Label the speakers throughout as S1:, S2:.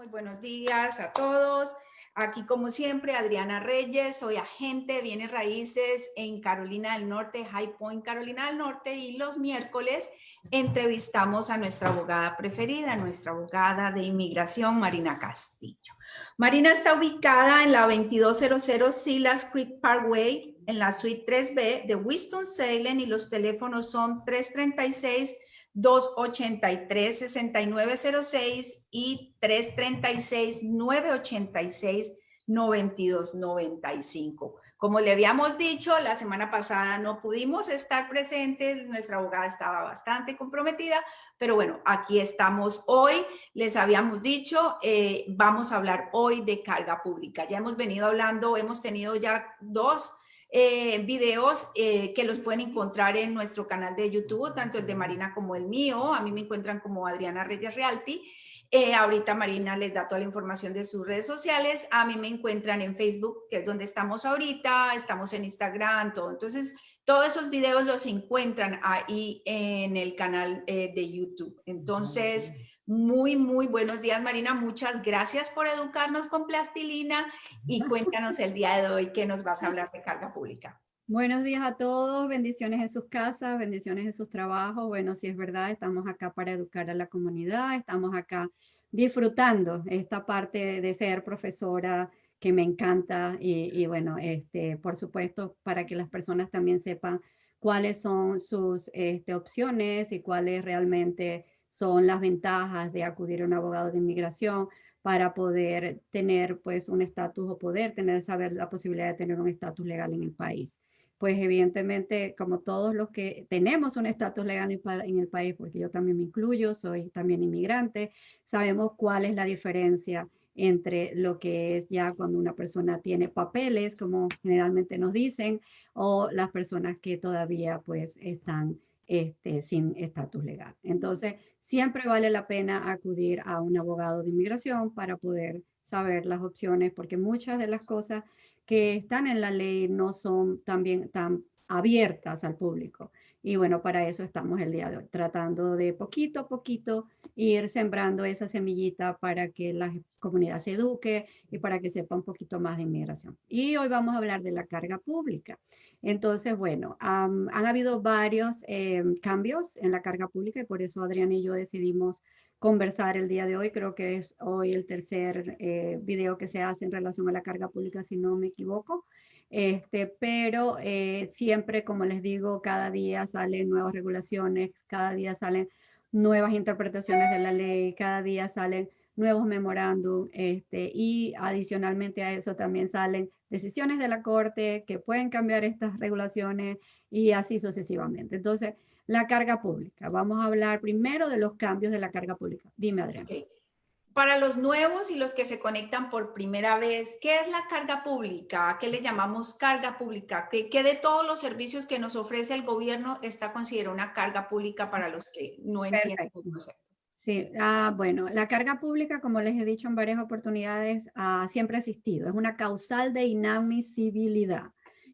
S1: Muy buenos días a todos. Aquí, como siempre, Adriana Reyes, soy agente de bienes raíces en Carolina del Norte, High Point, Carolina del Norte, y los miércoles entrevistamos a nuestra abogada preferida, nuestra abogada de inmigración, Marina Castillo. Marina está ubicada en la 2200 Silas Creek Parkway, en la suite 3B de Winston-Salem, y los teléfonos son 336 283-6906 y 336-986-9295. Como le habíamos dicho, la semana pasada no pudimos estar presentes, nuestra abogada estaba bastante comprometida, pero bueno, aquí estamos hoy. Les habíamos dicho, vamos a hablar hoy de carga pública. Ya hemos venido hablando, hemos tenido ya dos videos que los pueden encontrar en nuestro canal de YouTube, tanto el de Marina como el mío. A mí me encuentran como Adriana Reyes Realty. Ahorita Marina les da toda la información de sus redes sociales. A mí me encuentran en Facebook, que es donde estamos ahorita, estamos en Instagram, todo. Entonces, todos esos videos los encuentran ahí en el canal de YouTube. Entonces, muy buenos días, Marina. Muchas gracias por educarnos con plastilina y cuéntanos el día de hoy que nos vas a hablar de carga pública.
S2: Buenos días a todos, bendiciones en sus casas, bendiciones en sus trabajos. Bueno, sí es verdad, estamos acá para educar a la comunidad, estamos acá disfrutando esta parte de ser profesora que me encanta y bueno, por supuesto, para que las personas también sepan cuáles son sus opciones y cuáles realmente son las ventajas de acudir a un abogado de inmigración para poder tener pues un estatus o poder tener, saber la posibilidad de tener un estatus legal en el país. Pues evidentemente, como todos los que tenemos un estatus legal en el país, porque yo también me incluyo, soy también inmigrante, sabemos cuál es la diferencia entre lo que es ya cuando una persona tiene papeles, como generalmente nos dicen, o las personas que todavía pues están sin estatus legal. Entonces, siempre vale la pena acudir a un abogado de inmigración para poder saber las opciones, porque muchas de las cosas que están en la ley no son también tan abiertas al público. Y bueno, para eso estamos el día de hoy, tratando de poquito a poquito ir sembrando esa semillita para que la comunidad se eduque y para que sepa un poquito más de inmigración. Y hoy vamos a hablar de la carga pública. Entonces, bueno, han habido varios cambios en la carga pública y por eso Adriana y yo decidimos conversar el día de hoy. Creo que es hoy el tercer video que se hace en relación a la carga pública, si no me equivoco. Pero siempre, como les digo, cada día salen nuevas regulaciones, cada día salen nuevas interpretaciones de la ley, cada día salen nuevos memorándum, y adicionalmente a eso también salen decisiones de la Corte que pueden cambiar estas regulaciones y así sucesivamente. Entonces, la carga pública. Vamos a hablar primero de los cambios de la carga pública. Dime, Adriana.
S1: Okay. Para los nuevos y los que se conectan por primera vez, ¿qué es la carga pública? ¿A qué le llamamos carga pública? ¿Qué de todos los servicios que nos ofrece el gobierno está considerada una carga pública para los que no entienden
S2: Perfecto.
S1: el concepto?
S2: Sí, bueno, la carga pública, como les he dicho en varias oportunidades, siempre ha existido. Es una causal de inadmisibilidad.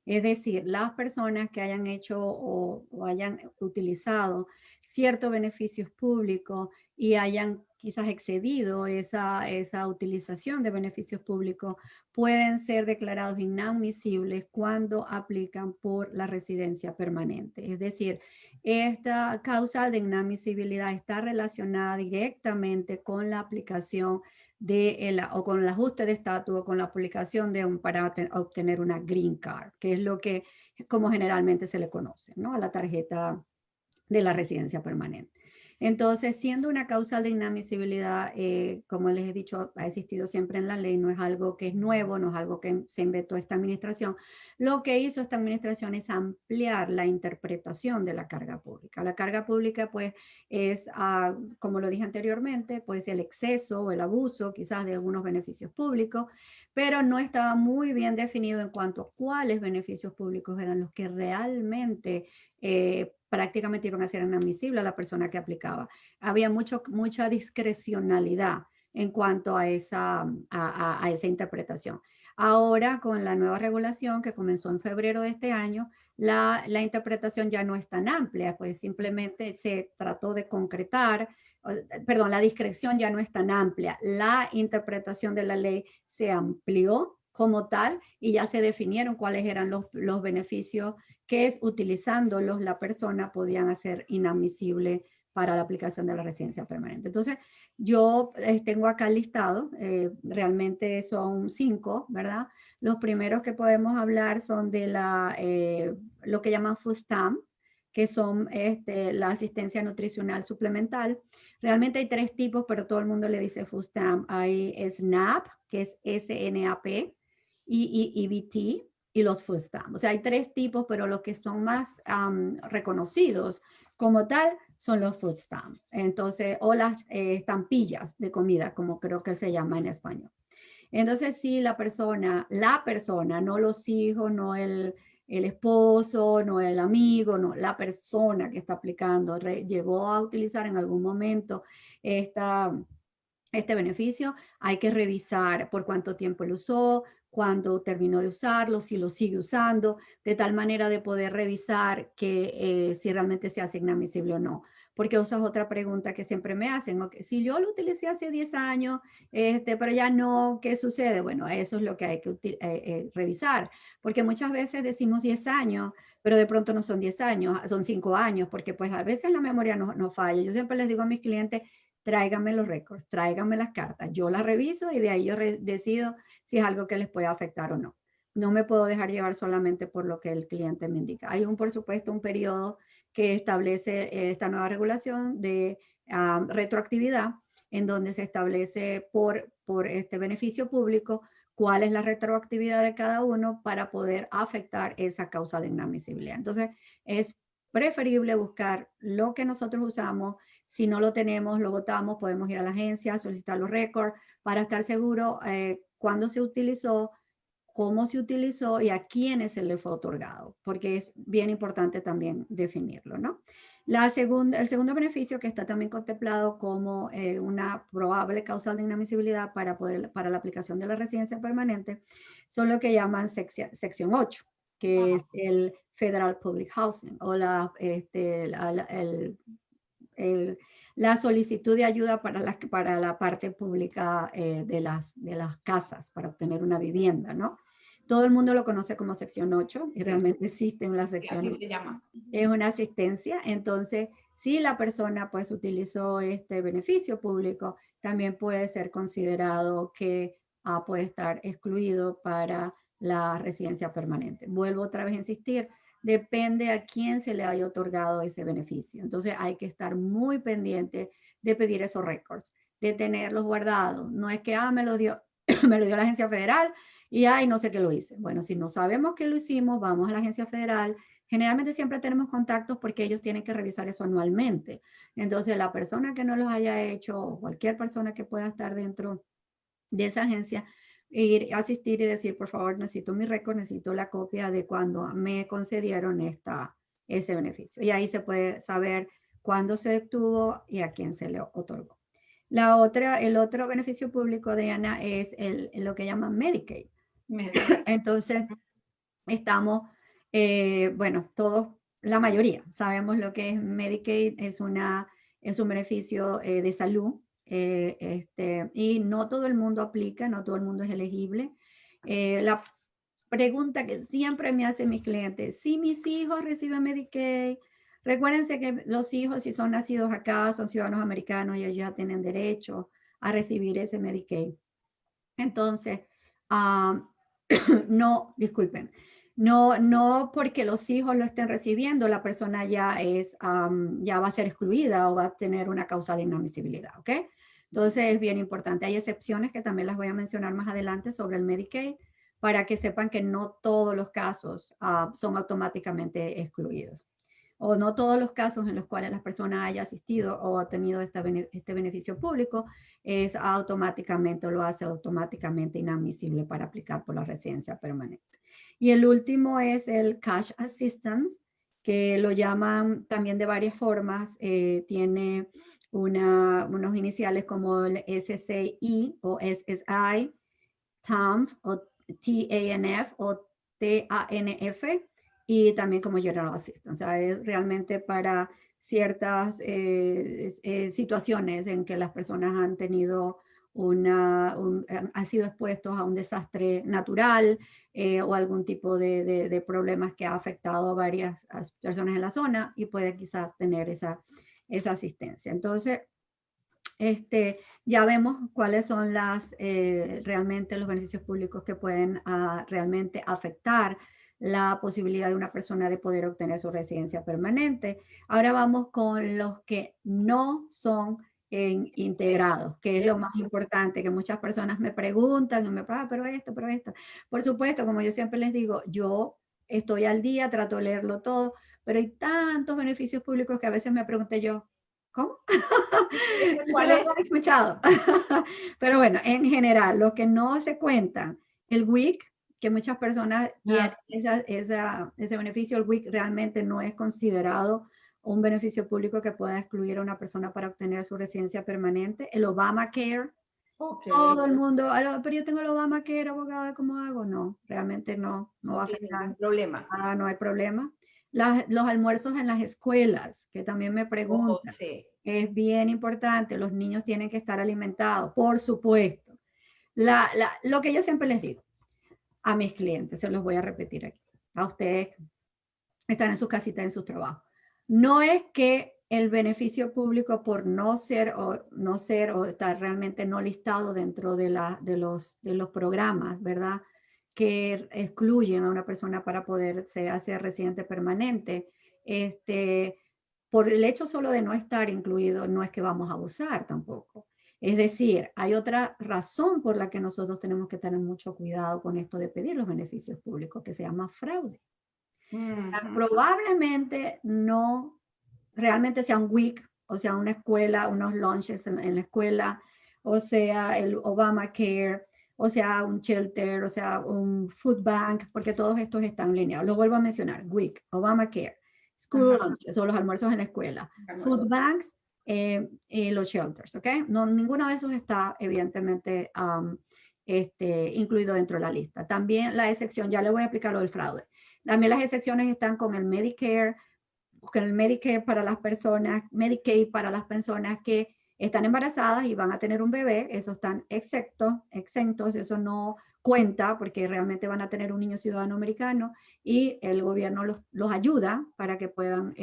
S2: Es decir, las personas que hayan hecho o hayan utilizado ciertos beneficios públicos y hayan quizás excedido esa utilización de beneficios públicos, pueden ser declarados inadmisibles cuando aplican por la residencia permanente. Es decir, esta causa de inadmisibilidad está relacionada directamente con la aplicación o con el ajuste de estatus o con la aplicación para obtener una green card, que es lo que como generalmente se le conoce, ¿no? A la tarjeta de la residencia permanente. Entonces, siendo una causa de inadmisibilidad, como les he dicho, ha existido siempre en la ley, no es algo que es nuevo, no es algo que se inventó esta administración. Lo que hizo esta administración es ampliar la interpretación de la carga pública. La carga pública, pues, es, como lo dije anteriormente, pues el exceso o el abuso quizás de algunos beneficios públicos, pero no estaba muy bien definido en cuanto a cuáles beneficios públicos eran los que realmente prácticamente iban a ser inadmisibles a la persona que aplicaba. Había mucha discrecionalidad en cuanto a esa interpretación. Ahora, con la nueva regulación que comenzó en febrero de este año, la interpretación ya no es tan amplia, pues simplemente se trató de concretar, perdón, la discreción ya no es tan amplia, la interpretación de la ley se amplió como tal y ya se definieron cuáles eran los beneficios que utilizándolos la persona podían hacer inadmisible para la aplicación de la residencia permanente. Entonces, yo tengo acá listado, realmente son 5, ¿verdad? Los primeros que podemos hablar son de lo que llaman food stamp, que son la asistencia nutricional suplemental. Realmente hay 3 tipos, pero todo el mundo le dice food stamp. Hay SNAP, que es SNAP, y EBT, y los food stamp. O sea, hay 3 tipos, pero los que son más reconocidos como tal son los food stamp. Entonces, o las estampillas de comida, como creo que se llama en español. Entonces, si la persona, no los hijos, no el esposo, no el amigo, no, la persona que está aplicando, llegó a utilizar en algún momento este beneficio, hay que revisar por cuánto tiempo lo usó, cuándo terminó de usarlo, si lo sigue usando, de tal manera de poder revisar que si realmente se hace inadmisible o no. Porque esa es otra pregunta que siempre me hacen. Okay, si yo lo utilicé hace 10 años, pero ya no, ¿qué sucede? Bueno, eso es lo que hay que revisar. Porque muchas veces decimos 10 años, pero de pronto no son 10 años, son 5 años, porque pues a veces la memoria no falla. Yo siempre les digo a mis clientes, tráiganme los récords, tráiganme las cartas, yo las reviso y de ahí yo decido si es algo que les puede afectar o no. No me puedo dejar llevar solamente por lo que el cliente me indica. Hay por supuesto, un periodo que establece esta nueva regulación de retroactividad, en donde se establece por este beneficio público cuál es la retroactividad de cada uno para poder afectar esa causa de inadmisibilidad. Entonces, es preferible buscar lo que nosotros usamos. Si no lo tenemos, lo votamos, podemos ir a la agencia, solicitar los récords para estar seguro cuándo se utilizó, cómo se utilizó y a quiénes se le fue otorgado, porque es bien importante también definirlo, ¿no? El segundo beneficio que está también contemplado como una probable causal de inadmisibilidad para la aplicación de la residencia permanente son lo que llaman sección 8, que es el Federal Public Housing o la solicitud de ayuda para la parte pública de las casas, para obtener una vivienda, ¿no? Todo el mundo lo conoce como sección 8 y realmente existe en la sección.
S1: Así se llama.
S2: Es una asistencia, entonces si la persona pues utilizó este beneficio público, también puede ser considerado que puede estar excluido para la residencia permanente. Vuelvo otra vez a insistir, depende a quién se le haya otorgado ese beneficio. Entonces hay que estar muy pendiente de pedir esos récords, de tenerlos guardados. No es que, me lo dio, me lo dio la agencia federal y, no sé qué lo hice. Bueno, si no sabemos que lo hicimos, vamos a la agencia federal. Generalmente siempre tenemos contactos porque ellos tienen que revisar eso anualmente. Entonces, la persona que no los haya hecho, o cualquier persona que pueda estar dentro de esa agencia, ir a asistir y decir, por favor, necesito mi récord, necesito la copia de cuando me concedieron ese beneficio. Y ahí se puede saber cuándo se obtuvo y a quién se le otorgó. El otro beneficio público, Adriana, es lo que llaman Medicaid. Entonces, estamos, bueno, todos, la mayoría, sabemos lo que es Medicaid, es un beneficio de salud, y no todo el mundo aplica, no todo el mundo es elegible. La pregunta que siempre me hacen mis clientes, si mis hijos reciben Medicaid, recuérdense que los hijos, si son nacidos acá, son ciudadanos americanos y ellos ya tienen derecho a recibir ese Medicaid. Entonces, no, disculpen, no porque los hijos lo estén recibiendo, la persona ya va a ser excluida o va a tener una causa de inadmisibilidad, ¿ok? Entonces es bien importante. Hay excepciones que también las voy a mencionar más adelante sobre el Medicaid para que sepan que no todos los casos son automáticamente excluidos. O no todos los casos en los cuales la persona haya asistido o ha tenido este beneficio público lo hace automáticamente inadmisible para aplicar por la residencia permanente. Y el último es el Cash Assistance, que lo llaman también de varias formas. Tiene unos iniciales como el SSI o SSI, TANF o TANF o TANF, y también como General Assistant. O sea, es realmente para ciertas situaciones en que las personas han tenido han sido expuestos a un desastre natural o algún tipo de problemas que ha afectado a varias personas en la zona y puede quizás tener esa asistencia. Entonces, ya vemos cuáles son realmente los beneficios públicos que pueden realmente afectar la posibilidad de una persona de poder obtener su residencia permanente. Ahora vamos con los que no son integrados, que es lo más importante, que muchas personas me preguntan, y me pero esto, pero esto. Por supuesto, como yo siempre les digo, yo estoy al día, trato de leerlo todo, pero hay tantos beneficios públicos que a veces me pregunté yo, ¿cómo? Eso
S1: ¿Cuál
S2: lo
S1: es?
S2: he escuchado. Pero bueno, en general, lo que no se cuentan, el WIC, que muchas personas
S1: Ah,
S2: tienen ese beneficio, el WIC realmente no es considerado un beneficio público que pueda excluir a una persona para obtener su residencia permanente. El Obamacare,
S1: ok,
S2: todo el mundo, pero yo tengo el Obamacare, abogada, ¿cómo hago? No, realmente no va
S1: no
S2: a
S1: tiene
S2: afectar.
S1: ningún problema.
S2: No hay problema. Los almuerzos en las escuelas, que también me
S1: Oh,
S2: preguntan,
S1: sí.
S2: es bien importante, los niños tienen que estar alimentados, por supuesto. Lo que yo siempre les digo a mis clientes, se los voy a repetir aquí, a ustedes están en sus casitas, en sus trabajos. No es que el beneficio público por no ser o estar realmente no listado dentro de los programas, ¿verdad? Que excluyen a una persona para poder hacer residente permanente. Por el hecho solo de no estar incluido, no es que vamos a abusar tampoco. Es decir, hay otra razón por la que nosotros tenemos que tener mucho cuidado con esto de pedir los beneficios públicos, que se llama fraude.
S1: Ujú.
S2: Probablemente no realmente sea un WIC, o sea, una escuela, unos lunches en la escuela, o sea, el Obamacare, o sea, un shelter, o sea, un food bank, porque todos estos están alineados. Lo vuelvo a mencionar, WIC, Obamacare, school
S1: Ajá,
S2: lunches, o los almuerzos en la escuela, food
S1: almuerzo.
S2: banks, y los shelters, ¿ok? No, ninguno de esos está evidentemente incluido dentro de la lista. También la excepción, ya le voy a explicar lo del fraude. También las excepciones están con el Medicare para las personas, Medicaid para las personas que están embarazadas y van a tener un bebé, esos están exentos, eso no cuenta porque realmente van a tener un niño ciudadano americano y el gobierno los ayuda para que puedan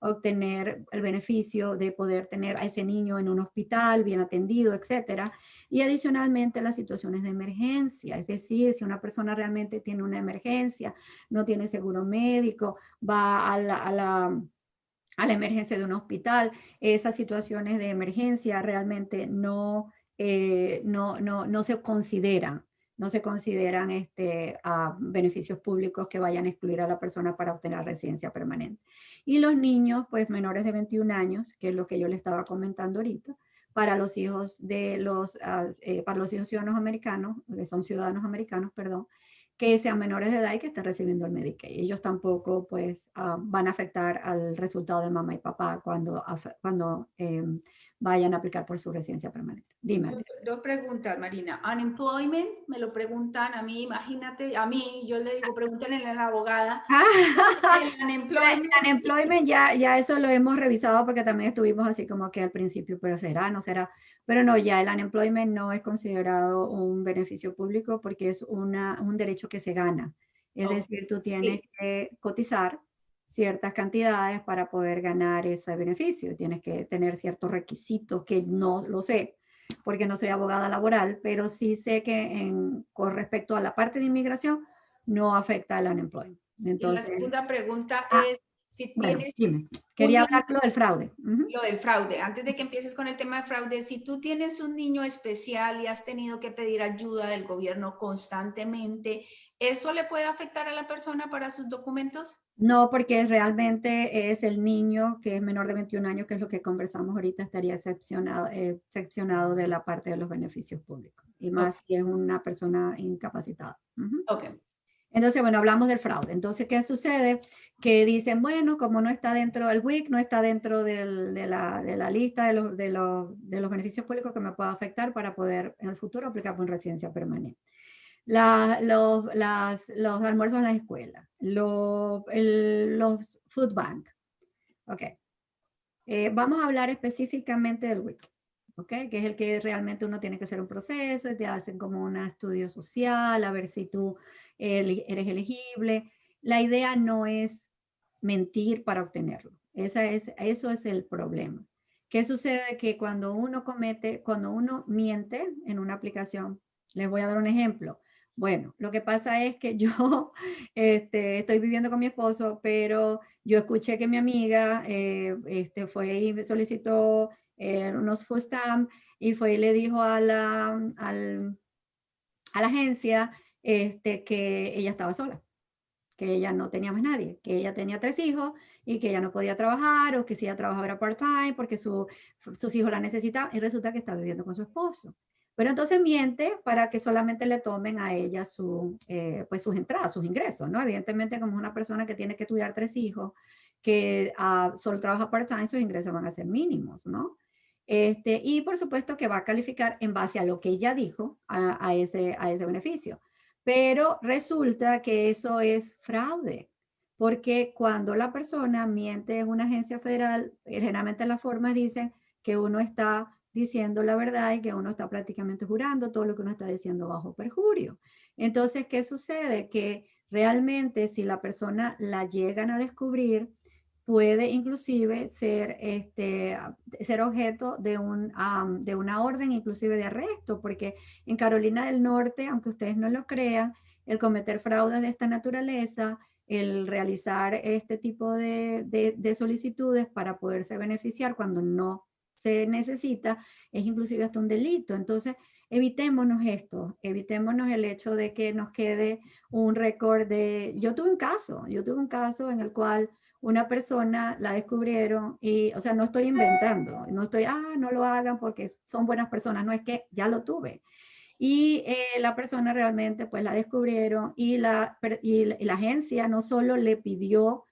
S2: obtener el beneficio de poder tener a ese niño en un hospital bien atendido, etcétera. Y adicionalmente las situaciones de emergencia, es decir, si una persona realmente tiene una emergencia, no tiene seguro médico, va a la emergencia de un hospital, esas situaciones de emergencia realmente no se consideran. No se consideran beneficios públicos que vayan a excluir a la persona para obtener residencia permanente. Y los niños, pues menores de 21 años, que es lo que yo le estaba comentando ahorita, para los hijos para los hijos ciudadanos americanos, que son ciudadanos americanos, perdón, que sean menores de edad y que estén recibiendo el Medicaid. Ellos tampoco pues van a afectar al resultado de mamá y papá cuando vayan a aplicar por su residencia permanente. Dime, Adriana.
S1: Dos preguntas, Marina. Unemployment, me lo preguntan a mí, imagínate, a mí, yo le digo, pregúntenle a la abogada. El
S2: El
S1: unemployment,
S2: unemployment ya eso lo hemos revisado porque también estuvimos así como que al principio, pero será, no será. Pero no, ya el unemployment no es considerado un beneficio público porque es un derecho que se gana. Es
S1: oh,
S2: decir, tú tienes
S1: sí,
S2: que cotizar ciertas cantidades para poder ganar ese beneficio. Tienes que tener ciertos requisitos que no lo sé porque no soy abogada laboral, pero sí sé que con respecto a la parte de inmigración no afecta al unemployment.
S1: y la
S2: Entonces,
S1: segunda pregunta
S2: ah,
S1: es si
S2: bueno,
S1: tienes
S2: dime.
S1: un
S2: Quería
S1: niño,
S2: hablar lo del fraude. Ujú.
S1: lo del fraude, antes de que empieces con el tema de fraude, si tú tienes un niño especial y has tenido que pedir ayuda del gobierno constantemente, ¿eso le puede afectar a la persona para sus documentos?
S2: No, porque realmente es el niño que es menor de 21 años, que es lo que conversamos ahorita, estaría excepcionado de la parte de los beneficios públicos. Y
S1: Ok,
S2: más si es una persona incapacitada. Ujú.
S1: ok.
S2: Entonces, bueno, hablamos del fraude. Entonces, ¿qué sucede? Que dicen, bueno, como no está dentro del WIC, no está dentro de la lista de los beneficios públicos que me pueda afectar para poder en el futuro aplicar por residencia permanente. los almuerzos en las escuelas, los food bank. Ok. Vamos a hablar específicamente del WIC, ¿ok? Que es el que realmente uno tiene que hacer un proceso, y te hacen como un estudio social, a ver si tú eres elegible. La idea no es mentir para obtenerlo. Eso es el problema. ¿Qué sucede? Que cuando uno miente en una aplicación, les voy a dar un ejemplo. Bueno, lo que pasa es que yo estoy viviendo con mi esposo, pero yo escuché que mi amiga fue y me solicitó unos food stamps y fue y le dijo a la agencia que ella estaba sola, que ella no tenía más nadie, que ella tenía 3 hijos y que ella no podía trabajar, o que si ella trabajaba era part-time porque sus hijos la necesitaban, y resulta que está viviendo con su esposo. Pero entonces miente para que solamente le tomen a ella pues sus entradas, sus ingresos, ¿no? Evidentemente, como una persona que tiene que cuidar 3 hijos, que solo trabaja part-time, sus ingresos van a ser mínimos, ¿no? Y por supuesto que va a calificar en base a lo que ella dijo a ese beneficio. Pero resulta que eso es fraude, porque cuando la persona miente en una agencia federal, generalmente las formas dicen que uno está diciendo la verdad y que uno está prácticamente jurando todo lo que uno está diciendo bajo perjurio. Entonces, ¿qué sucede? Que realmente si la persona la llegan a descubrir, puede inclusive ser objeto de una orden inclusive de arresto, porque en Carolina del Norte, aunque ustedes no lo crean, el cometer fraudes de esta naturaleza, el realizar este tipo de solicitudes para poderse beneficiar cuando no se necesita, es inclusive hasta un delito. Entonces, evitémonos esto, evitémonos el hecho de que nos quede un récord de... Yo tuve un caso en el cual una persona la descubrieron y, o sea, no estoy inventando, no lo hagan porque son buenas personas, no, es que ya lo tuve. Y la persona realmente pues la descubrieron y la agencia no solo le pidió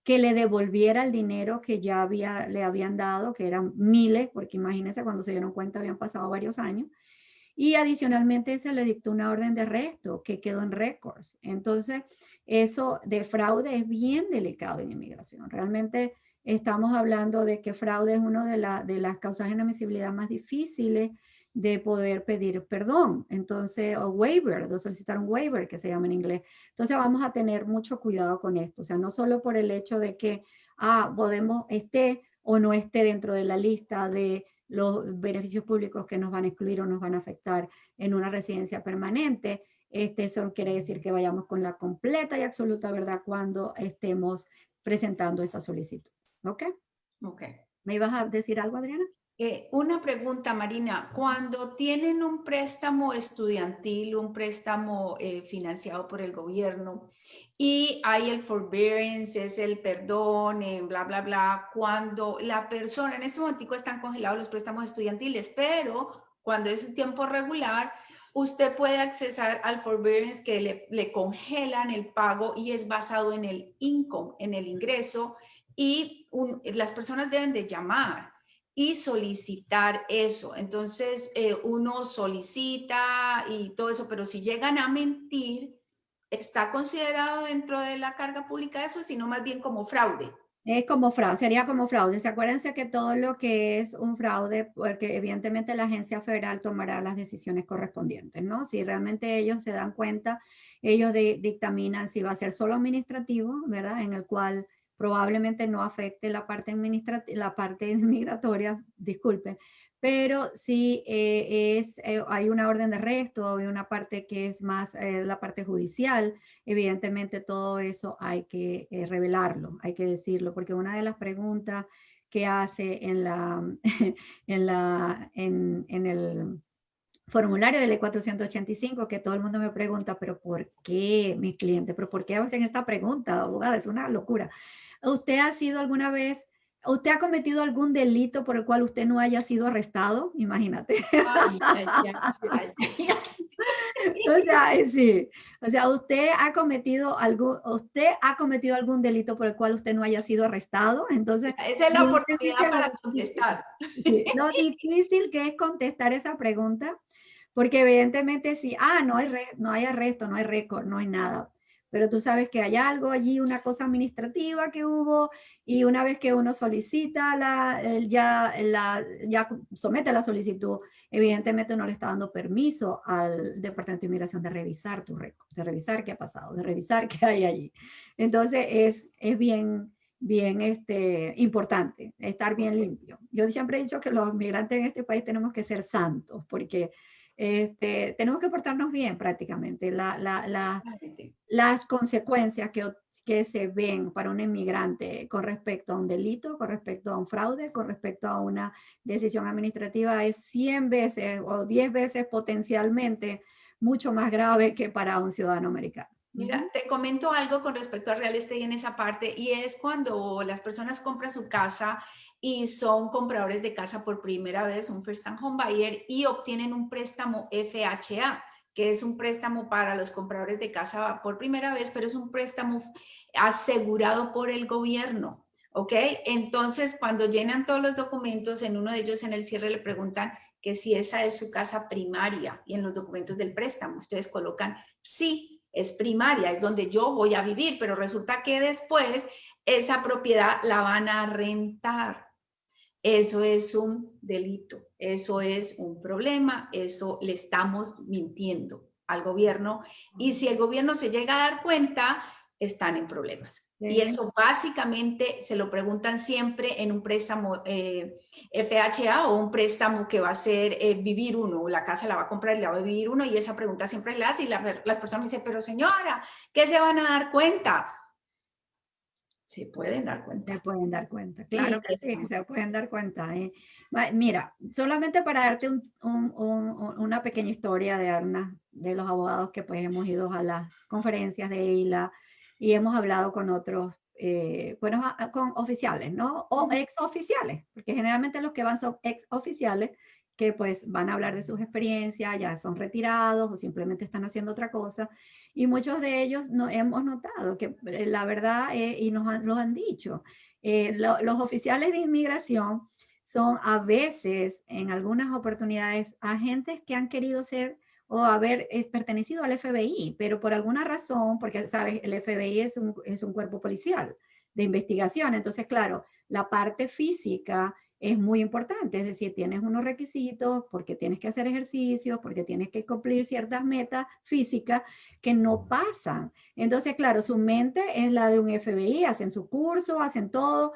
S2: que le devolviera el dinero que ya le habían dado, que eran miles, porque imagínense cuando se dieron cuenta habían pasado varios años, y adicionalmente se le dictó una orden de arresto que quedó en récords. Entonces, eso de fraude es bien delicado en inmigración. Realmente estamos hablando de que fraude es una de las causas de inadmisibilidad más difíciles de poder pedir perdón. Entonces, o waiver, de solicitar un waiver, que se llama en inglés. Entonces, vamos a tener mucho cuidado con esto. O sea, no solo por el hecho de que, esté o no esté dentro de la lista de los beneficios públicos que nos van a excluir o nos van a afectar en una residencia permanente. Eso quiere decir que vayamos con la completa y absoluta verdad cuando estemos presentando esa solicitud. ¿Ok?
S1: Ok.
S2: ¿Me ibas a decir algo, Adriana?
S1: Una pregunta, Marina. Cuando tienen un préstamo estudiantil, un préstamo financiado por el gobierno y hay el forbearance, es el perdón, bla, bla, bla, cuando la persona, en este momento están congelados los préstamos estudiantiles, pero cuando es un tiempo regular, usted puede accesar al forbearance que le congelan el pago y es basado en el income, en el ingreso, y las personas deben de llamar y solicitar eso. Entonces, uno solicita y todo eso, pero si llegan a mentir, ¿está considerado dentro de la carga pública eso, sino más bien como fraude?
S2: Es como fraude, sería como fraude. ¿Se acuérdense que todo lo que es un fraude, porque evidentemente la agencia federal tomará las decisiones correspondientes, ¿no? Si realmente ellos se dan cuenta, ellos dictaminan si va a ser solo administrativo, ¿verdad? En el cual probablemente no afecte la parte administrativa, la parte migratoria, disculpe, pero si hay una orden de arresto, hay una parte que es más la parte judicial, evidentemente todo eso hay que revelarlo, hay que decirlo, porque una de las preguntas que hace en el formulario de ley 485, que todo el mundo me pregunta, pero ¿por qué, mi cliente? ¿Pero por qué hacen esta pregunta, abogada? Es una locura. ¿Usted ha sido alguna vez, usted ha cometido algún delito por el cual usted no haya sido arrestado? Imagínate.
S1: Ay, ay, ay, ay, ay.
S2: O sea, sí. O sea, usted ha cometido algún delito por el cual usted no haya sido arrestado. Entonces,
S1: Esa es la oportunidad para contestar.
S2: sí, lo difícil que es contestar esa pregunta, Porque evidentemente sí, no hay arresto, no hay récord, no hay nada. Pero tú sabes que hay algo allí, una cosa administrativa que hubo, y una vez que uno solicita, ya somete la solicitud, evidentemente uno le está dando permiso al Departamento de Inmigración de revisar tu récord, de revisar qué ha pasado, de revisar qué hay allí. Entonces es bien, bien importante estar bien limpio. Yo siempre he dicho que los migrantes en este país tenemos que ser santos, porque tenemos que portarnos bien prácticamente. Las consecuencias que se ven para un inmigrante con respecto a un delito, con respecto a un fraude, con respecto a una decisión administrativa es 100 veces o 10 veces potencialmente mucho más grave que para un ciudadano americano.
S1: Mira, te comento algo con respecto al real estate en esa parte, y es cuando las personas compran su casa y son compradores de casa por primera vez, un first time home buyer, y obtienen un préstamo FHA, que es un préstamo para los compradores de casa por primera vez, pero es un préstamo asegurado por el gobierno, ¿ok? Entonces, cuando llenan todos los documentos, en uno de ellos en el cierre le preguntan que si esa es su casa primaria, y en los documentos del préstamo ustedes colocan sí, es primaria, es donde yo voy a vivir, pero resulta que después esa propiedad la van a rentar. Eso es un delito, eso es un problema, eso le estamos mintiendo al gobierno, y si el gobierno se llega a dar cuenta, están en problemas. Y eso básicamente se lo preguntan siempre en un préstamo FHA o un préstamo que va a ser vivir uno, la casa la va a comprar y la va a vivir uno, y esa pregunta siempre la hace, y las personas me dicen, pero señora, ¿qué se van a dar cuenta? Se pueden dar cuenta.
S2: Se pueden dar cuenta, claro que sí, se pueden dar cuenta. Mira, solamente para darte una pequeña historia de los abogados que pues hemos ido a las conferencias de EILA y hemos hablado con otros, bueno, con oficiales, ¿no? O ex oficiales, porque generalmente los que van son ex oficiales que pues van a hablar de sus experiencias, ya son retirados o simplemente están haciendo otra cosa. Y muchos de ellos hemos notado que la verdad, y los han dicho, los oficiales de inmigración son a veces, en algunas oportunidades, agentes que han querido ser o haber pertenecido al FBI, pero por alguna razón, porque sabes, el FBI es un cuerpo policial de investigación, entonces claro, la parte física es muy importante, es decir, tienes unos requisitos porque tienes que hacer ejercicio, porque tienes que cumplir ciertas metas físicas que no pasan. Entonces, claro, su mente es la de un FBI, hacen su curso, hacen todo,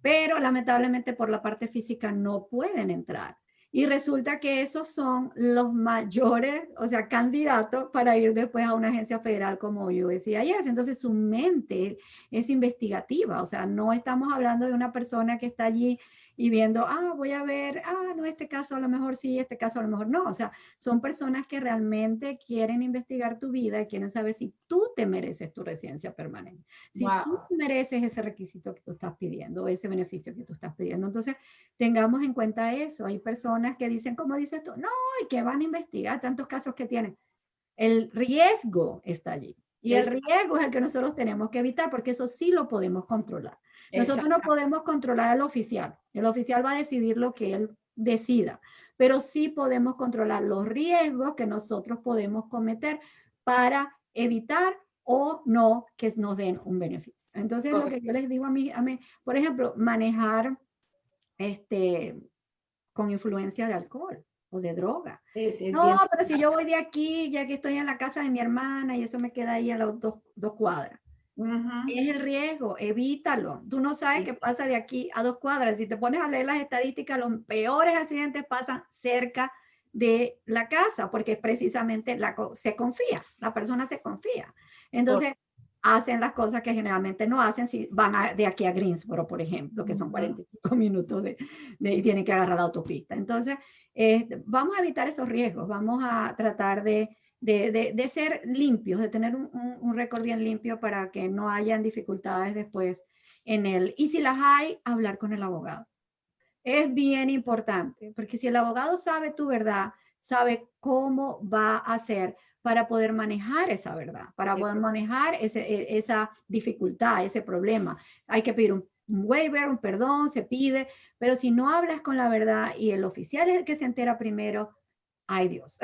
S2: pero lamentablemente por la parte física no pueden entrar. Y resulta que esos son los mayores, o sea, candidatos para ir después a una agencia federal como USCIS. Entonces su mente es investigativa, o sea, no estamos hablando de una persona que está allí y viendo, voy a ver, no, este caso a lo mejor sí, este caso a lo mejor no. O sea, son personas que realmente quieren investigar tu vida y quieren saber si tú te mereces tu residencia permanente, si tú mereces ese requisito que tú estás pidiendo, ese beneficio que tú estás pidiendo. Entonces, tengamos en cuenta eso. Hay personas que dicen, ¿cómo dices tú? No, y que van a investigar tantos casos que tienen. El riesgo está allí. Y el riesgo es el que nosotros tenemos que evitar, porque eso sí lo podemos controlar. Nosotros no podemos controlar al oficial. El oficial va a decidir lo que él decida, pero sí podemos controlar los riesgos que nosotros podemos cometer para evitar o no que nos den un beneficio. Entonces, lo que yo les digo a mí, por ejemplo, manejar con influencia de alcohol o de droga. No, pero si yo voy de aquí, ya que estoy en la casa de mi hermana y eso me queda ahí a las dos cuadras. Es el riesgo, evítalo. Tú no sabes qué pasa de aquí a 2 cuadras. Si te pones a leer las estadísticas, los peores accidentes pasan cerca de la casa, porque precisamente se confía, la persona se confía. Entonces, hacen las cosas que generalmente no hacen si van de aquí a Greensboro, por ejemplo, que son 45 minutos y tienen que agarrar la autopista. Entonces, vamos a evitar esos riesgos, vamos a tratar de ser limpios, de tener un récord bien limpio para que no hayan dificultades después en él. Y si las hay, hablar con el abogado. Es bien importante, porque si el abogado sabe tu verdad, sabe cómo va a hacer para poder manejar esa verdad, para poder manejar esa dificultad, ese problema. Hay que pedir un waiver, un perdón, se pide, pero si no hablas con la verdad y el oficial es el que se entera primero, ay Dios,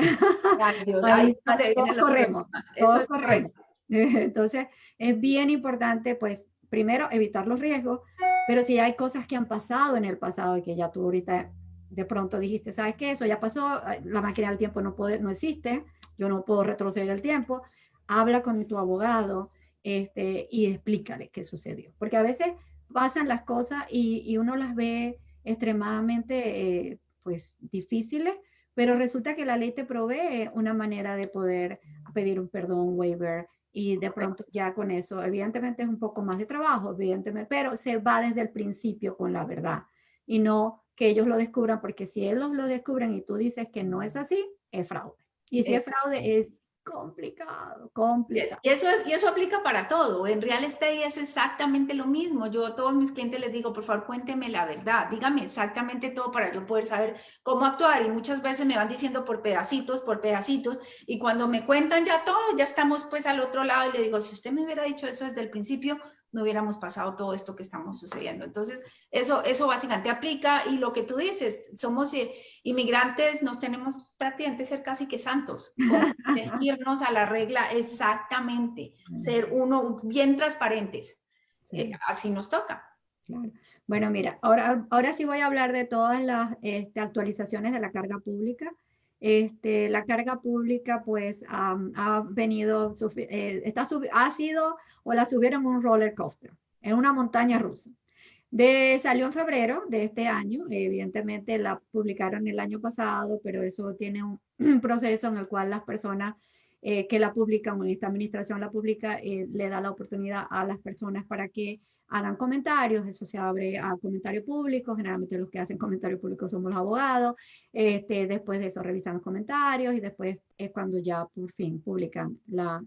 S1: Ay, Dios, ahí
S2: ahí
S1: es donde
S2: todos
S1: vienen los
S2: corremos,
S1: problemas. Eso
S2: todos
S1: es
S2: corremos.
S1: correcto.
S2: Entonces, es bien importante, pues, primero, evitar los riesgos, pero si hay cosas que han pasado en el pasado y que ya tú ahorita de pronto dijiste, ¿sabes qué? Eso ya pasó, la máquina del tiempo no existe, yo no puedo retroceder el tiempo, habla con tu abogado y explícale qué sucedió. Porque a veces pasan las cosas y uno las ve extremadamente, pues, difíciles, pero resulta que la ley te provee una manera de poder pedir un perdón, waiver, y de pronto ya con eso, evidentemente es un poco más de trabajo, evidentemente, pero se va desde el principio con la verdad y no que ellos lo descubran, porque si ellos lo descubren y tú dices que no es así, es fraude. Y si es fraude, es complicado, complicado.
S1: Y eso aplica para todo. En real estate es exactamente lo mismo. Yo a todos mis clientes les digo, por favor, cuénteme la verdad. Dígame exactamente todo para yo poder saber cómo actuar. Y muchas veces me van diciendo por pedacitos, por pedacitos. Y cuando me cuentan ya todo, ya estamos pues al otro lado. Y le digo, si usted me hubiera dicho eso desde el principio, no hubiéramos pasado todo esto que estamos sucediendo. Entonces, eso básicamente aplica. Y lo que tú dices, somos inmigrantes, nos tenemos prácticamente ser casi que santos, irnos a la regla exactamente, ser uno bien transparentes.
S2: Sí.
S1: Así nos toca.
S2: Claro. Bueno, mira, ahora sí voy a hablar de todas las actualizaciones de la carga pública. La carga pública, pues, ha venido, ha sido o la subieron en un roller coaster, en una montaña rusa. Salió en febrero de este año, evidentemente la publicaron el año pasado, pero eso tiene un proceso en el cual las personas que la publican, o en esta administración la publica, le da la oportunidad a las personas para que hagan comentarios, eso se abre a comentario público, generalmente los que hacen comentario público somos los abogados, después de eso revisan los comentarios y después es cuando ya por fin publican la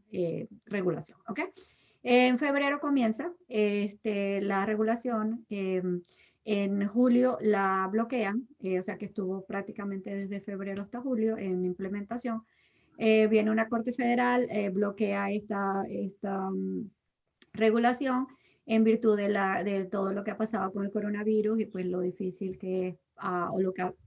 S2: regulación, ¿ok? En febrero comienza la regulación, en julio la bloquean, o sea que estuvo prácticamente desde febrero hasta julio en implementación. Viene una corte federal, bloquea esta regulación en virtud de todo lo que ha pasado con el coronavirus y pues lo difícil que es, o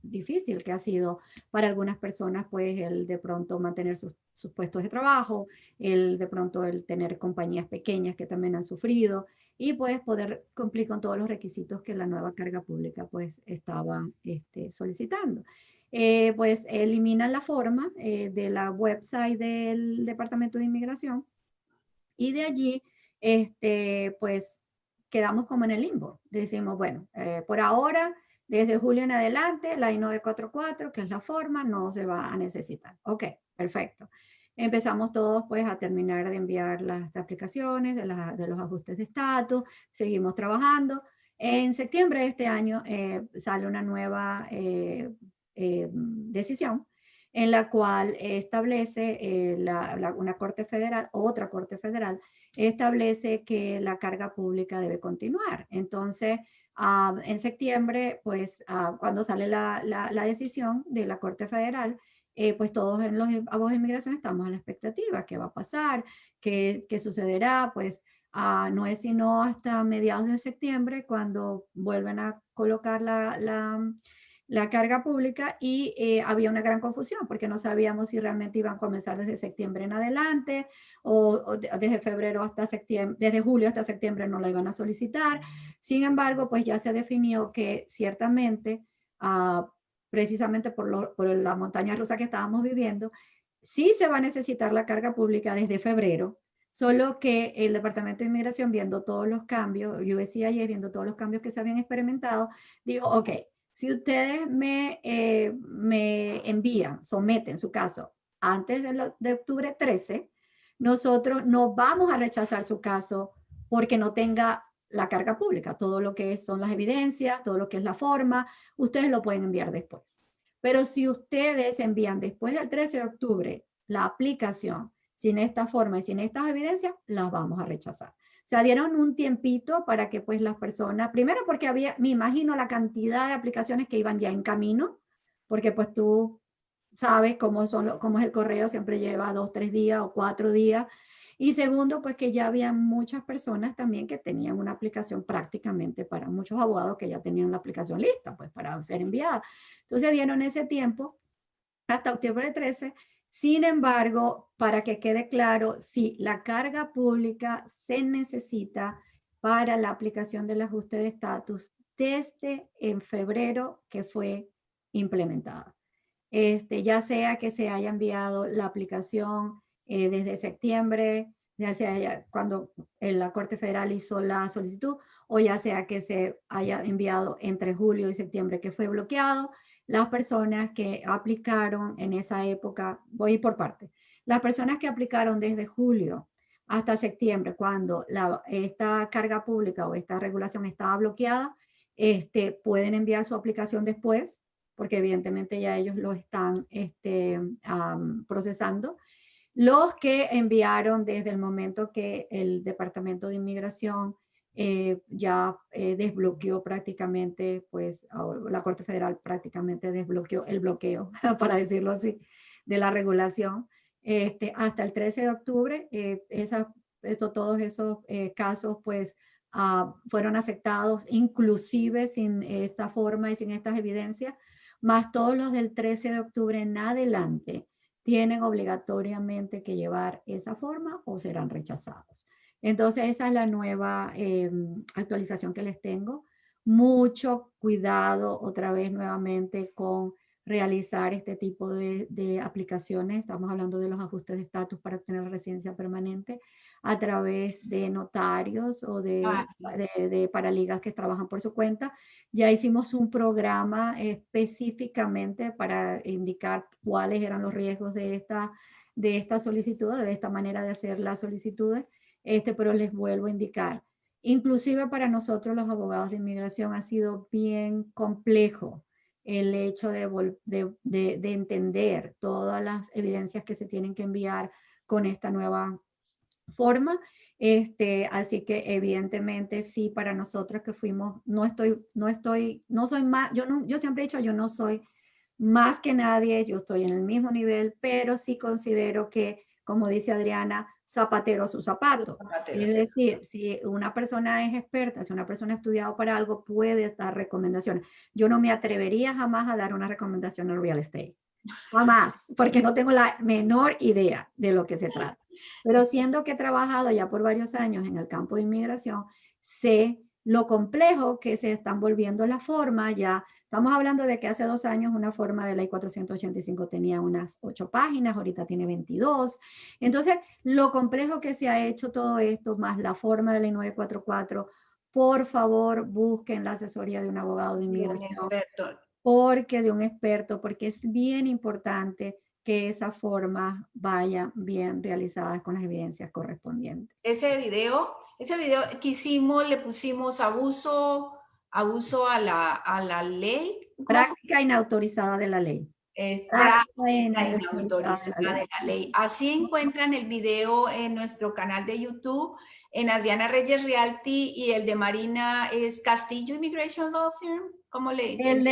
S2: difícil que ha sido para algunas personas, pues el de pronto mantener sus puestos de trabajo, el de pronto el tener compañías pequeñas que también han sufrido y pues poder cumplir con todos los requisitos que la nueva carga pública pues estaba solicitando. Pues eliminan la forma de la website del Departamento de Inmigración y de allí, pues quedamos como en el limbo. Decimos, bueno, por ahora, desde julio en adelante, la I-944, que es la forma, no se va a necesitar. Ok, perfecto. Empezamos todos pues a terminar de enviar las aplicaciones de los ajustes de estatus, seguimos trabajando. En septiembre de este año sale una nueva decisión en la cual establece una corte federal, otra corte federal, establece que la carga pública debe continuar. Entonces, en septiembre, pues cuando sale la decisión de la Corte Federal, pues todos en los abogados de inmigración estamos a la expectativa, qué va a pasar, qué sucederá, pues no es sino hasta mediados de septiembre cuando vuelven a colocar la carga pública y había una gran confusión porque no sabíamos si realmente iban a comenzar desde septiembre en adelante o desde febrero hasta septiembre, desde julio hasta septiembre no la iban a solicitar. Sin embargo, pues ya se definió que ciertamente, precisamente por la montaña rusa que estábamos viviendo, sí se va a necesitar la carga pública desde febrero, solo que el Departamento de Inmigración, viendo todos los cambios, USCIS, viendo todos los cambios que se habían experimentado, digo, ok, si ustedes me envían, someten su caso antes de octubre 13, nosotros no vamos a rechazar su caso porque no tenga la carga pública. Todo lo que son las evidencias, todo lo que es la forma, ustedes lo pueden enviar después. Pero si ustedes envían después del 13 de octubre la aplicación sin esta forma y sin estas evidencias, las vamos a rechazar. O sea, dieron un tiempito para que pues las personas, primero porque había, me imagino la cantidad de aplicaciones que iban ya en camino, porque pues tú sabes cómo es el correo, siempre lleva 2, 3 días o 4 días. Y segundo, pues que ya había muchas personas también que tenían una aplicación prácticamente para muchos abogados que ya tenían la aplicación lista, pues para ser enviada. Entonces dieron ese tiempo hasta octubre 13. Sin embargo, para que quede claro, sí, la carga pública se necesita para la aplicación del ajuste de estatus desde en febrero que fue implementada. Ya sea que se haya enviado la aplicación desde septiembre, ya sea cuando la Corte Federal hizo la solicitud, o ya sea que se haya enviado entre julio y septiembre que fue bloqueado. Las personas que aplicaron en esa época, voy por parte, las personas que aplicaron desde julio hasta septiembre, cuando esta carga pública o esta regulación estaba bloqueada, pueden enviar su aplicación después, porque evidentemente ya ellos lo están procesando. Los que enviaron desde el momento que el Departamento de Inmigración ya desbloqueó prácticamente, pues la Corte Federal prácticamente desbloqueó el bloqueo, para decirlo así, de la regulación. Hasta el 13 de octubre, todos esos casos, pues, fueron aceptados, inclusive sin esta forma y sin estas evidencias, más todos los del 13 de octubre en adelante tienen obligatoriamente que llevar esa forma o serán rechazados. Entonces, esa es la nueva actualización que les tengo. Mucho cuidado otra vez nuevamente con realizar este tipo de aplicaciones. Estamos hablando de los ajustes de estatus para obtener residencia permanente a través de notarios o de paraligas que trabajan por su cuenta. Ya hicimos un programa específicamente para indicar cuáles eran los riesgos de esta solicitud, de esta manera de hacer las solicitudes, pero les vuelvo a indicar. Inclusive para nosotros los abogados de inmigración ha sido bien complejo el hecho de entender todas las evidencias que se tienen que enviar con esta nueva forma. Así que evidentemente sí, para nosotros que fuimos, no soy más, yo siempre he dicho, yo no soy más que nadie, yo estoy en el mismo nivel, pero sí considero que, como dice Adriana, zapatero a su zapato. Es decir, si una persona es experta, si una persona ha estudiado para algo, puede dar recomendaciones. Yo no me atrevería jamás a dar una recomendación en real estate. Jamás, porque no tengo la menor idea de lo que se trata. Pero siendo que he trabajado ya por varios años en el campo de inmigración, sé lo complejo que se están volviendo la forma. Ya estamos hablando de que hace 2 años una forma de ley 485 tenía unas 8 páginas, ahorita tiene 22. Entonces, lo complejo que se ha hecho todo esto, más la forma de ley 944, por favor, busquen la asesoría de un abogado de inmigración. De un experto, porque es bien importante que esa forma vaya bien realizada con las evidencias correspondientes.
S1: Ese video que hicimos, le pusimos abuso a la ley.
S2: Práctica inautorizada de la ley.
S1: Práctica inautorizada de la ley. Así encuentran el video en nuestro canal de YouTube, en Adriana Reyes Realty, y el de Marina es Castillo Immigration Law Firm. ¿Cómo le
S2: El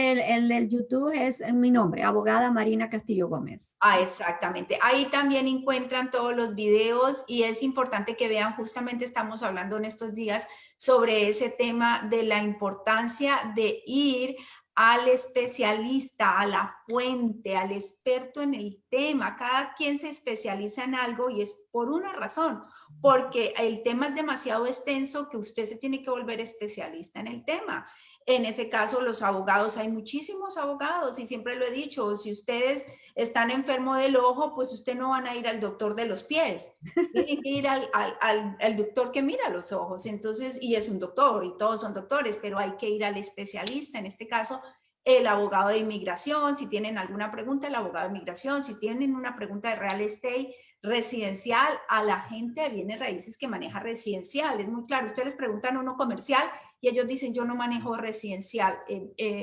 S2: del YouTube es mi nombre, abogada Marina Castillo Gómez.
S1: Exactamente. Ahí también encuentran todos los videos y es importante que vean, justamente estamos hablando en estos días sobre ese tema de la importancia de ir al especialista, a la fuente, al experto en el tema. Cada quien se especializa en algo y es por una razón, porque el tema es demasiado extenso que usted se tiene que volver especialista en el tema. En ese caso, los abogados, hay muchísimos abogados y siempre lo he dicho, si ustedes están enfermos del ojo, pues usted no van a ir al doctor de los pies, tienen que ir al doctor que mira los ojos. Entonces, y es un doctor y todos son doctores, pero hay que ir al especialista, en este caso, el abogado de inmigración. Si tienen alguna pregunta, el abogado de inmigración. Si tienen una pregunta de real estate residencial, a la gente de bienes raíces que maneja residencial. Es muy claro, ustedes les preguntan a uno comercial y ellos dicen, yo no manejo residencial,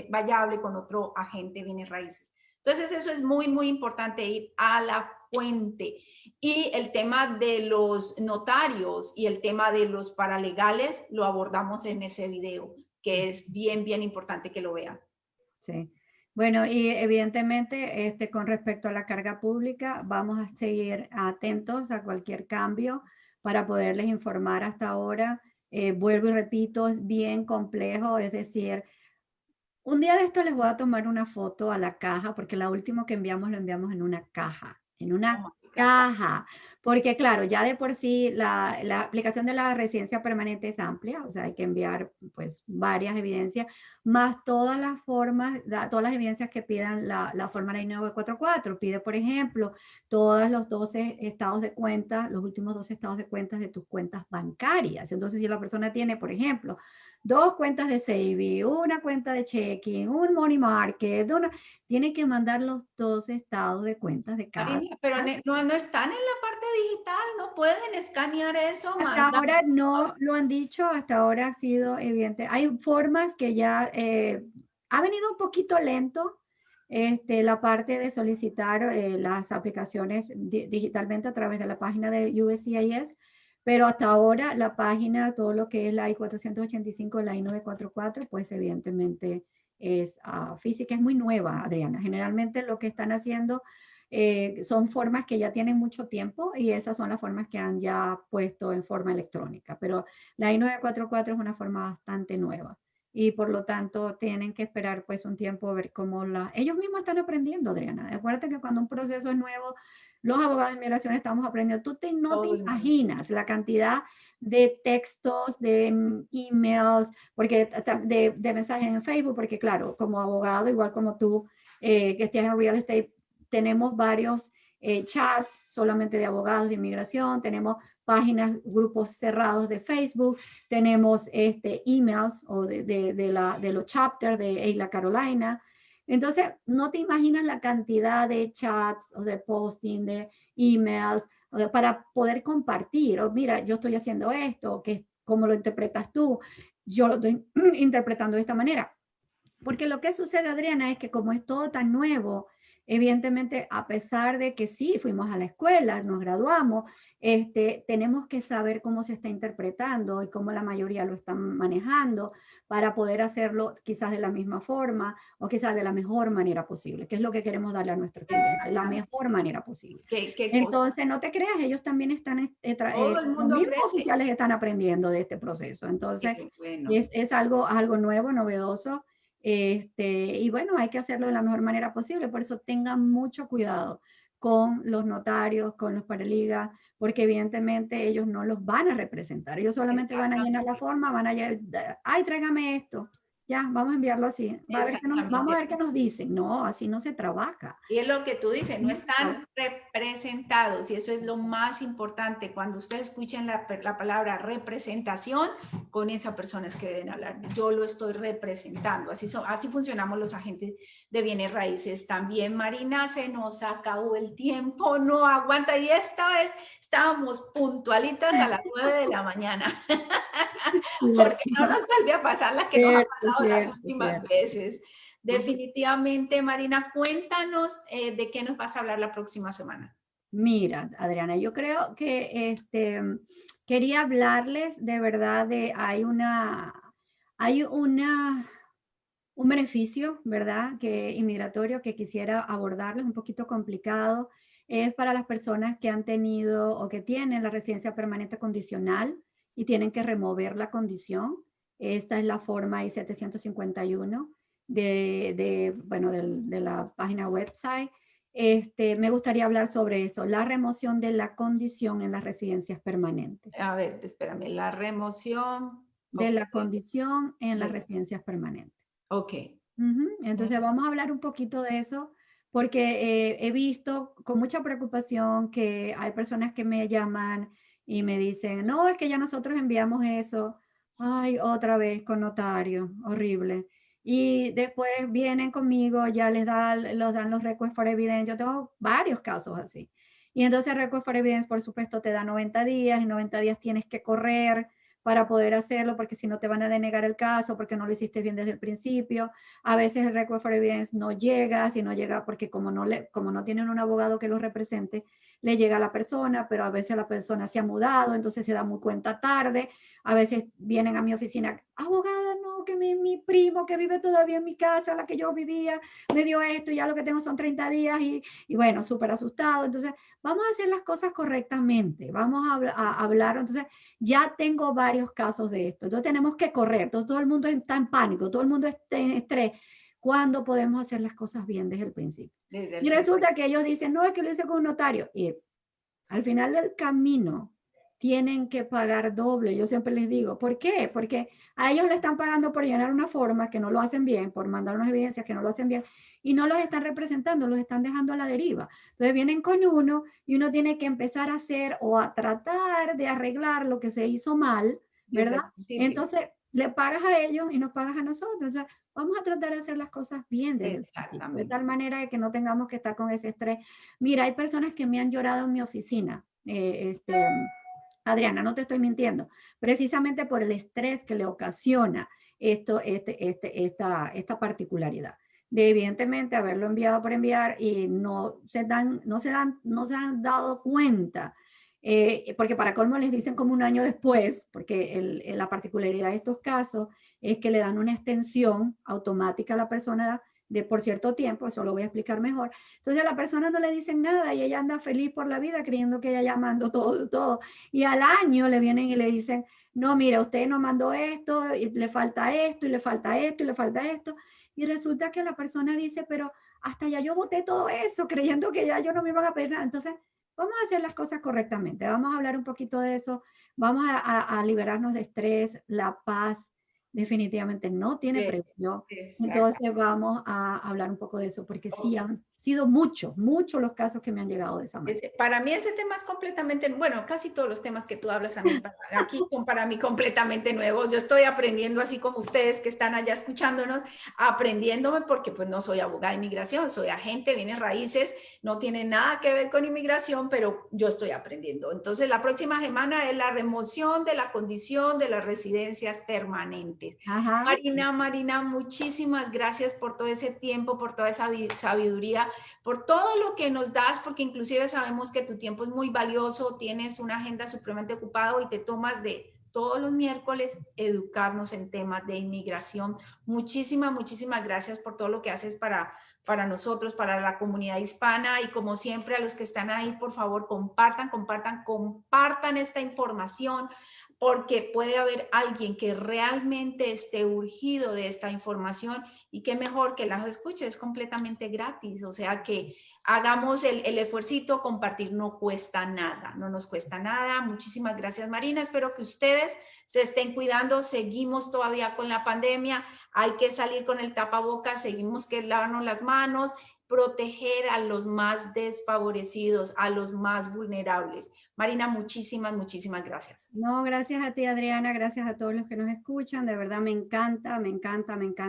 S1: vaya, hable con otro agente de bienes raíces. Entonces, eso es muy, muy importante, ir a la fuente. Y el tema de los notarios y el tema de los paralegales lo abordamos en ese video, que es bien, bien importante que lo vean.
S2: Sí. Bueno, y evidentemente, con respecto a la carga pública, vamos a seguir atentos a cualquier cambio para poderles informar hasta ahora. Vuelvo y repito, es bien complejo, es decir, Un día de esto les voy a tomar una foto a la caja, porque la última que enviamos lo enviamos en
S1: Oh
S2: una
S1: my God.
S2: caja, porque claro, ya de por sí la aplicación de la residencia permanente es amplia, o sea, hay que enviar pues varias evidencias, más todas las formas, todas las evidencias que pidan la forma ley 944. Pide, por ejemplo, todos los 12 estados de cuenta, los últimos 12 estados de cuentas de tus cuentas bancarias. Entonces, si la persona tiene, por ejemplo, dos cuentas de saving, una cuenta de checking, un money market, tiene que mandar los dos estados de cuentas de cada.
S1: Marina, pero no están en la parte digital, no pueden escanear eso,
S2: Hasta
S1: mandar.
S2: ahora no lo han dicho, hasta ahora ha sido evidente. Hay formas que ya ha venido un poquito lento la parte de solicitar las aplicaciones digitalmente a través de la página de USCIS, pero hasta ahora la página, todo lo que es la I-485, la I-944, pues evidentemente es física, es muy nueva, Adriana. Generalmente lo que están haciendo son formas que ya tienen mucho tiempo y esas son las formas que han ya puesto en forma electrónica, pero la I-944 es una forma bastante nueva y por lo tanto tienen que esperar pues un tiempo a ver cómo ellos mismos están aprendiendo, Adriana. Acuérdate que cuando un proceso es nuevo, los abogados de inmigración estamos aprendiendo. No te
S1: Todo el mundo.
S2: imaginas la cantidad de textos, de emails, porque, de mensajes en Facebook, porque claro, como abogado, igual como tú, que estés en real estate, tenemos varios chats solamente de abogados de inmigración, tenemos páginas, grupos cerrados de Facebook, tenemos emails o de los chapters de Eila Carolina. Entonces, no te imaginas la cantidad de chats o de posting, de emails, para poder compartir. O mira, yo estoy haciendo esto, ¿cómo lo interpretas tú? Yo lo estoy interpretando de esta manera. Porque lo que sucede, Adriana, es que como es todo tan nuevo, evidentemente, a pesar de que sí, fuimos a la escuela, nos graduamos, tenemos que saber cómo se está interpretando y cómo la mayoría lo están manejando para poder hacerlo quizás de la misma forma o quizás de la mejor manera posible, que es lo que queremos darle a nuestros clientes, la
S1: Exactamente.
S2: mejor manera posible.
S1: ¿Qué cosa?
S2: Entonces, no te creas, ellos también están,
S1: Todo el
S2: los
S1: mundo
S2: mismos
S1: aprende.
S2: oficiales están aprendiendo de este proceso. Entonces,
S1: Qué bueno.
S2: es algo nuevo, novedoso. Y bueno, hay que hacerlo de la mejor manera posible. Por eso tengan mucho cuidado con los notarios, con los paraligas, porque evidentemente ellos no los van a representar. Ellos solamente van a llenar la
S1: Exactamente.
S2: forma, van a llenar, ay, tráigame esto. Ya, vamos a enviarlo así. Vamos a
S1: Exactamente.
S2: ver qué nos dicen. No, así no se trabaja.
S1: Y es lo que tú dices, no
S2: No se trabaja.
S1: están representados y eso es lo más importante. Cuando ustedes escuchen la palabra representación, con esa persona es que deben hablar. Yo lo estoy representando. Así funcionamos los agentes de bienes raíces. También, Marina, se nos acabó el tiempo, no aguanta. Y esta vez estábamos puntualitas a las 9 de la mañana, porque
S2: Cierto,
S1: no nos vuelve a pasar la que nos ha
S2: cierto,
S1: pasado las
S2: cierto,
S1: últimas
S2: cierto.
S1: veces. Definitivamente, Marina, cuéntanos de qué nos vas a hablar la próxima semana.
S2: Mira, Adriana, yo creo que quería hablarles de verdad hay un beneficio, ¿verdad? Que inmigratorio que quisiera abordarles, un poquito complicado, es para las personas que han tenido o que tienen la residencia permanente condicional y tienen que remover la condición. Esta es la forma I-751 bueno, de la página website. Me gustaría hablar sobre eso, la remoción de la condición en las residencias permanentes,
S1: A ver, espérame, la remoción.
S2: de
S1: Ok,
S2: la condición en las
S1: de-
S2: residencias permanentes.
S1: ok.
S2: Ujú.
S1: Mm,
S2: Entonces vamos a hablar un poquito de eso porque he visto con mucha preocupación que hay personas que me llaman y me dicen, no, es que ya nosotros enviamos eso. Ay, otra vez con notario, horrible. Y después vienen conmigo, ya los dan los requests for evidence. Yo tengo varios casos así. Y entonces request for evidence, por supuesto, te da 90 días y 90 días tienes que correr para poder hacerlo, porque si no te van a denegar el caso, porque no lo hiciste bien desde el principio. A veces el request for evidence no llega, si no llega porque como no tienen un abogado que los represente, le llega a la persona, pero a veces la persona se ha mudado, entonces se da muy cuenta tarde. A veces vienen a mi oficina, abogada, no, que mi primo que vive todavía en mi casa, la que yo vivía, me dio esto y ya lo que tengo son 30 días y bueno, súper asustado. Entonces, vamos a hacer las cosas correctamente, vamos a hablar. Entonces, ya tengo varios casos de esto. Entonces, tenemos que correr. Entonces, todo el mundo está en pánico, todo el mundo está en estrés. ¿Cuándo podemos hacer las cosas bien desde el principio? Y resulta que ellos dicen, no, es que lo hice con un notario. Y al final del camino tienen que pagar doble. Yo siempre les digo, ¿por qué? Porque a ellos le están pagando por llenar una forma que no lo hacen bien, por mandar unas evidencias que no lo hacen bien, y no los están representando, los están dejando a la deriva. Entonces vienen con uno y uno tiene que empezar a hacer o a tratar de arreglar lo que se hizo mal, ¿verdad? Entonces le pagas a ellos y nos pagas a nosotros. Entonces, vamos a tratar de hacer las cosas bien desde el principio, de tal manera de que no tengamos que estar con ese estrés. Mira, hay personas que me han llorado en mi oficina. Adriana, no te estoy mintiendo, precisamente por el estrés que le ocasiona esta particularidad de evidentemente haberlo enviado por enviar y no se han dado cuenta, porque para colmo les dicen como un año después, porque la particularidad de estos casos es que le dan una extensión automática a la persona por cierto tiempo, eso lo voy a explicar mejor. Entonces a la persona no le dicen nada y ella anda feliz por la vida creyendo que ella ya mandó todo. Y al año le vienen y le dicen, no, mira, usted no mandó esto, y le falta esto, y le falta esto, y le falta esto. Y resulta que la persona dice, pero hasta ya yo voté todo eso, creyendo que ya yo no me iban a pedir nada. Entonces, vamos a hacer las cosas correctamente. Vamos a hablar un poquito de eso. Vamos a liberarnos de estrés, la paz. Definitivamente no tiene precio. Entonces vamos a hablar un poco de eso, porque sí han sido muchos los casos que me han llegado de esa manera.
S1: Para mí ese tema es completamente, bueno, casi todos los temas que tú hablas a mí, aquí son para mí completamente nuevos. Yo estoy aprendiendo así como ustedes que están allá escuchándonos, aprendiéndome porque pues no soy abogada de inmigración, soy agente, bienes raíces, no tiene nada que ver con inmigración, pero yo estoy aprendiendo. Entonces la próxima semana es la remoción de la condición de las residencias permanentes.
S2: Ajá.
S1: Marina, muchísimas gracias por todo ese tiempo, por toda esa sabiduría, por todo lo que nos das, porque inclusive sabemos que tu tiempo es muy valioso, tienes una agenda supremamente ocupada y te tomas de todos los miércoles educarnos en temas de inmigración. Muchísimas gracias por todo lo que haces para nosotros, para la comunidad hispana, y como siempre a los que están ahí, por favor, compartan esta información, porque puede haber alguien que realmente esté urgido de esta información y qué mejor que las escuche, es completamente gratis, o sea que hagamos el esfuercito, compartir no cuesta nada, no nos cuesta nada. Muchísimas gracias, Marina, espero que ustedes se estén cuidando, seguimos todavía con la pandemia, hay que salir con el tapabocas, seguimos que lavarnos las manos, proteger a los más desfavorecidos, a los más vulnerables. Marina, muchísimas gracias.
S2: No, gracias a ti, Adriana, gracias a todos los que nos escuchan, de verdad me encanta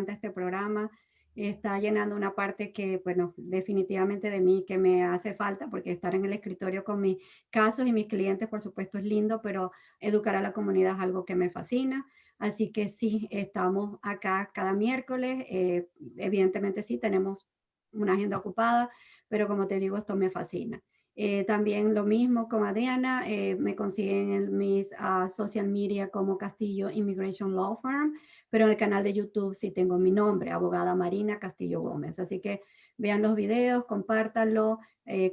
S2: este programa, está llenando una parte que, bueno, definitivamente de mí que me hace falta, porque estar en el escritorio con mis casos y mis clientes, por supuesto, es lindo, pero educar a la comunidad es algo que me fascina. Así que sí, estamos acá cada miércoles, evidentemente sí, tenemos una agenda ocupada, pero como te digo, esto me fascina. También lo mismo con Adriana, me consiguen en mis social media como Castillo Immigration Law Firm, pero en el canal de YouTube sí tengo mi nombre, abogada Marina Castillo Gómez. Así que vean los videos, compártanlo.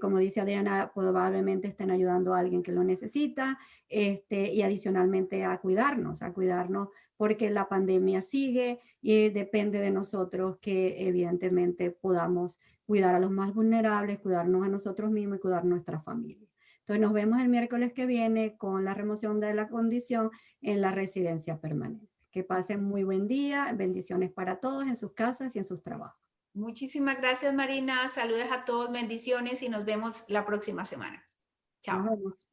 S2: Como dice Adriana, probablemente estén ayudando a alguien que lo necesita, y adicionalmente a cuidarnos porque la pandemia sigue y depende de nosotros que evidentemente podamos cuidar a los más vulnerables, cuidarnos a nosotros mismos y cuidar nuestra familia. Entonces nos vemos el miércoles que viene con la remoción de la condición en la residencia permanente. Que pasen muy buen día, bendiciones para todos en sus casas y en sus trabajos.
S1: Muchísimas gracias, Marina. Saludos a todos, bendiciones y nos vemos la próxima semana. Chao.
S2: Nos vemos.